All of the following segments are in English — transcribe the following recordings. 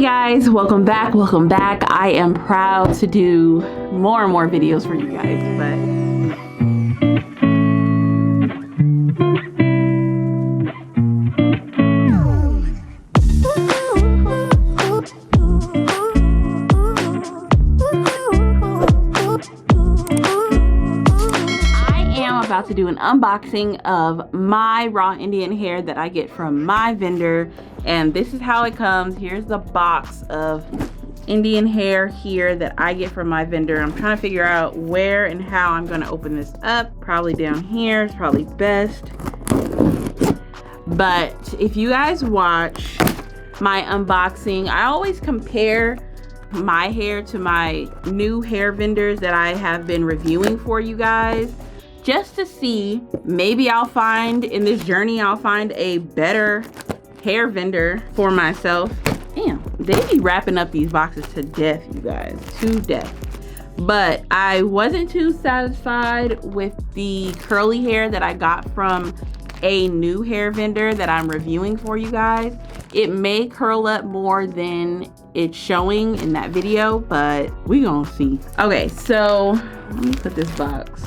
guys, welcome back. I am proud to do more and more videos for you guys, about to do an unboxing of my raw Indian hair that I get from my vendor, and this is how it comes. Here's the box of Indian hair here that I get from my vendor. I'm trying to figure out where and how I'm going to open this up. Probably down here is probably best. But if you guys watch my unboxing, I always compare my hair to my new hair vendors that I have been reviewing for you guys, just to see, maybe I'll find in this journey, I'll find a better hair vendor for myself. Damn, they be wrapping up these boxes to death, you guys, to death. But I wasn't too satisfied with the curly hair that I got from a new hair vendor that I'm reviewing for you guys. It may curl up more than it's showing in that video, but we gonna see. Okay, so let me put this box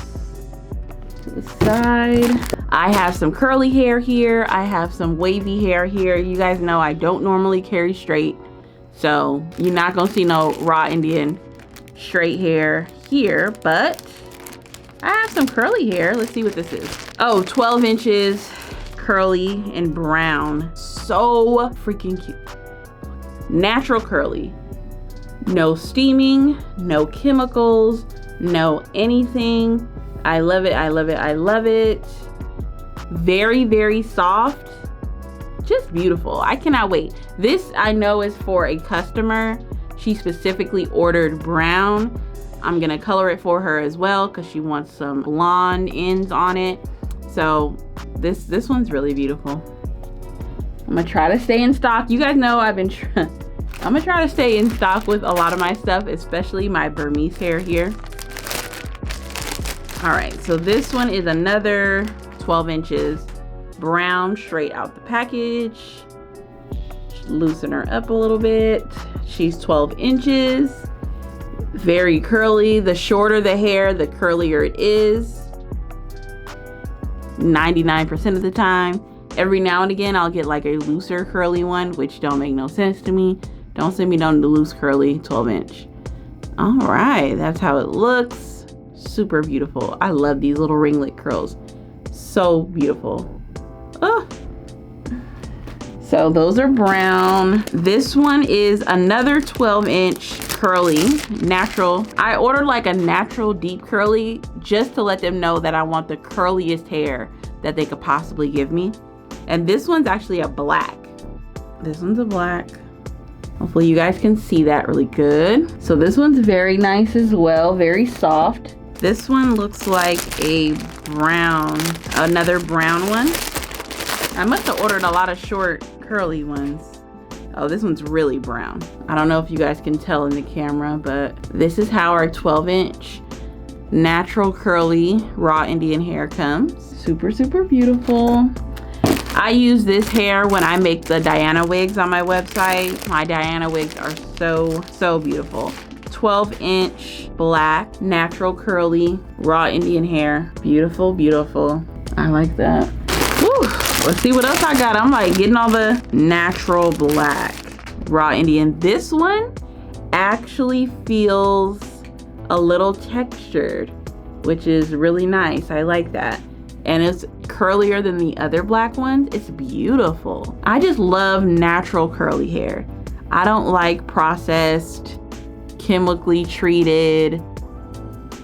to the side. I have some curly hair here. I have some wavy hair here. You guys know I don't normally carry straight, so you're not gonna see no raw Indian straight hair here, but I have some curly hair. Let's see what this is. Oh, 12 inches curly and brown. So freaking cute. Natural curly. No steaming, no chemicals, no anything. I love it, I love it, I love it. Very, very soft. Just beautiful. I cannot wait. This I know is for a customer. She specifically ordered brown. I'm gonna color it for her as well because she wants some blonde ends on it. So this one's really beautiful. I'm gonna try to stay in stock. You guys know I've been I'm gonna try to stay in stock with a lot of my stuff, especially my Burmese hair here. All right, so this one is another 12 inches brown, straight out the package. Loosen her up a little bit. She's 12 inches, very curly. The shorter the hair, the curlier it is. 99% of the time. Every now and again, I'll get like a looser curly one, which don't make no sense to me. Don't send me down to loose curly 12 inch. All right, that's how it looks. Super beautiful. I love these little ringlet curls. So beautiful. Oh. So those are brown. This one is another 12 inch curly, natural. I ordered like a natural deep curly just to let them know that I want the curliest hair that they could possibly give me. And this one's actually a black. This one's a black. Hopefully you guys can see that really good. So this one's very nice as well, very soft. This one looks like a brown, another brown one. I must have ordered a lot of short curly ones. Oh, this one's really brown. I don't know if you guys can tell in the camera, but this is how our 12 inch natural curly raw Indian hair comes. Super, super beautiful. I use this hair when I make the Diana wigs on my website. My Diana wigs are so, so beautiful. 12 inch black, natural curly, raw Indian hair. Beautiful, beautiful. I like that. Whew. Let's see what else I got. I'm like getting all the natural black, raw Indian. This one actually feels a little textured, which is really nice. I like that. And it's curlier than the other black ones. It's beautiful. I just love natural curly hair. I don't like processed, chemically treated,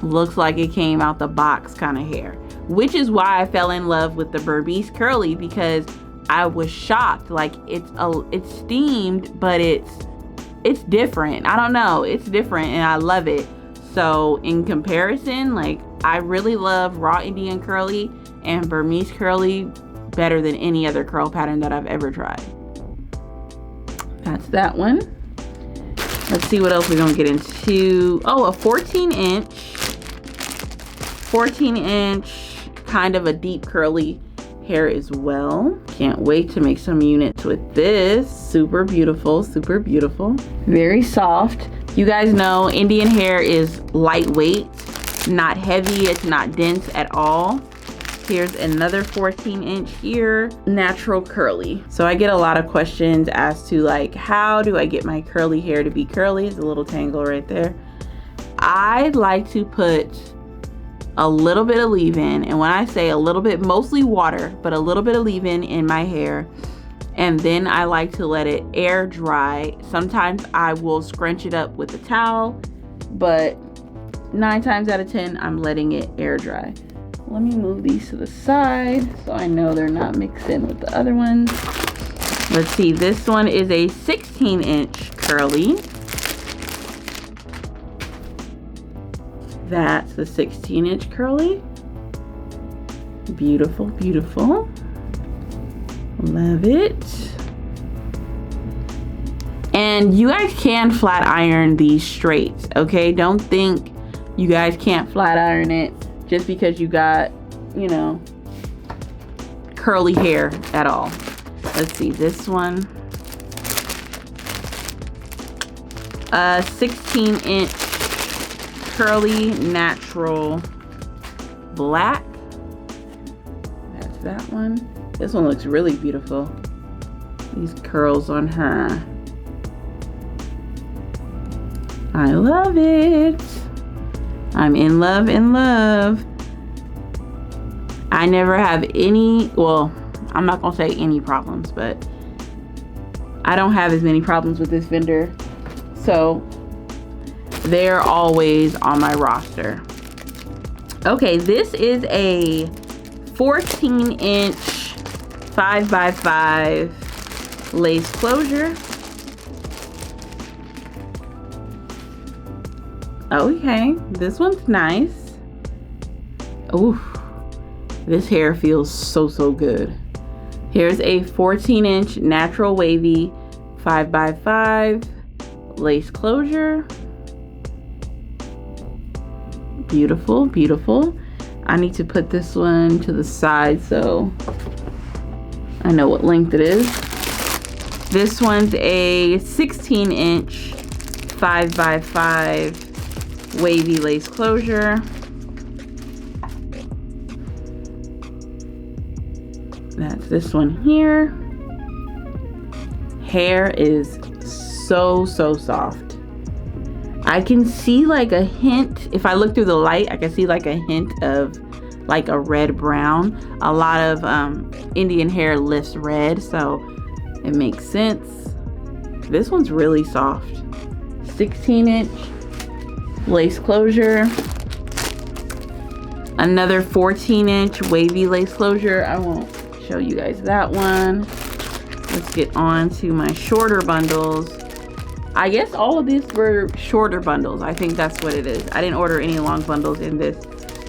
looks like it came out the box kind of hair, which is why I fell in love with the Burmese curly, because I was shocked. Like it's steamed, but it's different. I don't know, it's different and I love it. So in comparison, like I really love raw Indian curly and Burmese curly better than any other curl pattern that I've ever tried. That's that one. Let's see what else we're gonna get into. Oh, a 14 inch, kind of a deep curly hair as well. Can't wait to make some units with this. Super beautiful, super beautiful. Very soft. You guys know Indian hair is lightweight, not heavy, it's not dense at all. Here's another 14-inch here, natural curly. So I get a lot of questions as to like, how do I get my curly hair to be curly? It's a little tangle right there. I like to put a little bit of leave-in, and when I say a little bit, mostly water, but a little bit of leave-in in my hair, and then I like to let it air dry. Sometimes I will scrunch it up with a towel, but 9 times out of 10, I'm letting it air dry. Let me move these to the side so I know they're not mixed in with the other ones. Let's see, this one is a 16-inch curly. That's the 16-inch curly. Beautiful, beautiful. Love it. And you guys can flat iron these straights, okay? Don't think you guys can't flat iron it just because you got, you know, curly hair at all. Let's see, this one. 16-inch curly natural black. That's that one. This one looks really beautiful. These curls on her. I love it. I'm in love, in love. I never have any, well, I'm not gonna say any problems, but I don't have as many problems with this vendor. So they're always on my roster. Okay, this is a 14-inch 5x5 lace closure. Okay, this one's nice. Ooh, this hair feels so, so good. Here's a 14-inch natural wavy 5x5 lace closure. Beautiful, beautiful. I need to put this one to the side so I know what length it is. This one's a 16-inch 5x5 wavy lace closure. That's this one here. Hair is so, so soft. I can see like a hint, if I look through the light, I can see like a hint of like a red brown. A lot of Indian hair lifts red, so it makes sense. This one's really soft. 16-inch lace closure. Another 14-inch wavy lace closure. I won't show you guys that one. Let's get on to my shorter bundles. I guess all of these were shorter bundles. I think that's what it is. I didn't order any long bundles in this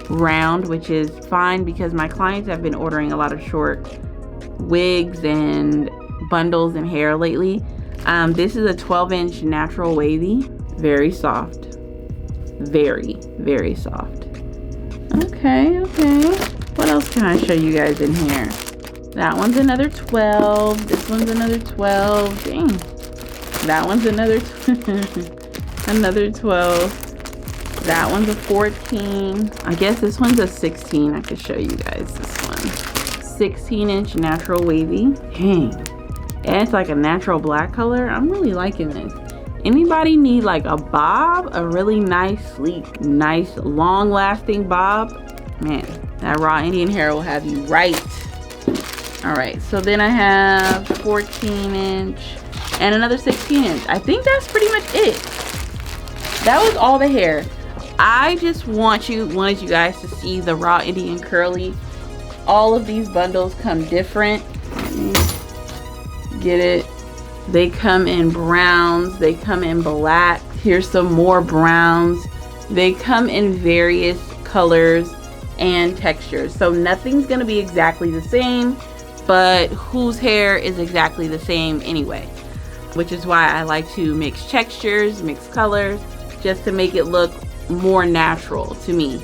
round, which is fine because my clients have been ordering a lot of short wigs and bundles and hair lately. This is a 12-inch natural wavy. Very soft. Very, very soft. Okay, okay. What else can I show you guys in here? That one's another 12. This one's another 12. Dang. That one's another another 12. That one's a 14. I guess this one's a 16. I could show you guys this one. 16-inch natural wavy. Dang. And it's like a natural black color. I'm really liking this. Anybody need like a bob? A really nice, sleek, nice, long-lasting bob? Man, that raw Indian hair will have you right. All right, so then I have 14-inch and another 16-inch. I think that's pretty much it. That was all the hair. I just wanted you guys to see the raw Indian curly. All of these bundles come different. Let me get it. They come in browns, they come in black. Here's some more browns. They come in various colors and textures. So nothing's gonna be exactly the same, but whose hair is exactly the same anyway? Which is why I like to mix textures, mix colors, just to make it look more natural to me.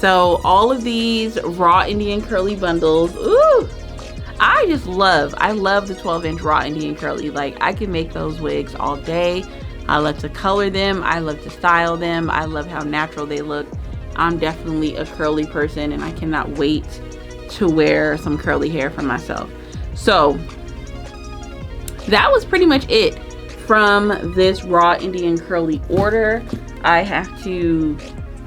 So all of these raw Indian curly bundles, ooh, I love the 12-inch raw Indian curly. Like, I can make those wigs all day. I love to color them. I love to style them. I love how natural they look. I'm definitely a curly person, and I cannot wait to wear some curly hair for myself. So that was pretty much it from this raw Indian curly order. I have to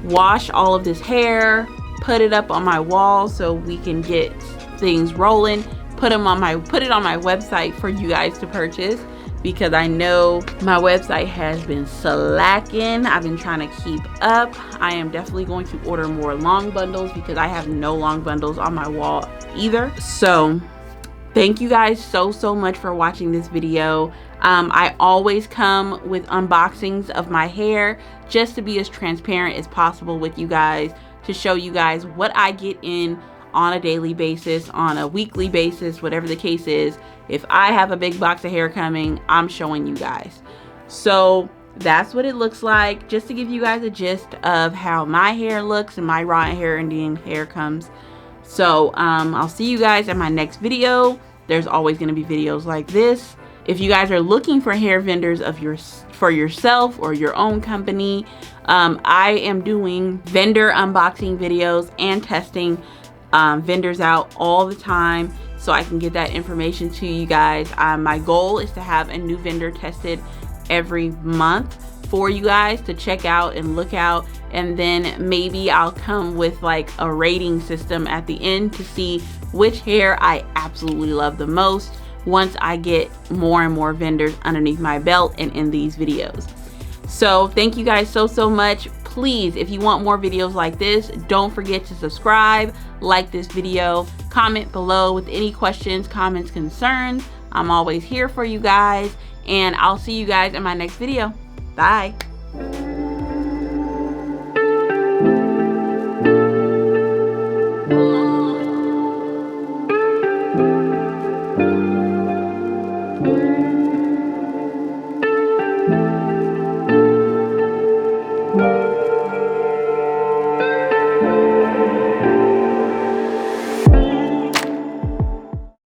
wash all of this hair, put it up on my wall so we can get things rolling, put it on my website for you guys to purchase, because I know my website has been slacking. I've been trying to keep up. I am definitely going to order more long bundles because I have no long bundles on my wall either. So thank you guys so much for watching this video. I always come with unboxings of my hair just to be as transparent as possible with you guys, to show you guys what I get in on a daily basis, on a weekly basis, whatever the case is. If I have a big box of hair coming, I'm showing you guys. So that's what it looks like, just to give you guys a gist of how my hair looks and my raw hair Indian hair comes. So I'll see you guys in my next video. There's always going to be videos like this. If you guys are looking for hair vendors for yourself or your own company, I am doing vendor unboxing videos and testing vendors out all the time, so I can get that information to you guys. My goal is to have a new vendor tested every month for you guys to check out and look out, and then maybe I'll come with like a rating system at the end to see which hair I absolutely love the most once I get more and more vendors underneath my belt and in these videos. So thank you guys so much. Please, if you want more videos like this, don't forget to subscribe, like this video, comment below with any questions, comments, concerns. I'm always here for you guys, and I'll see you guys in my next video. Bye.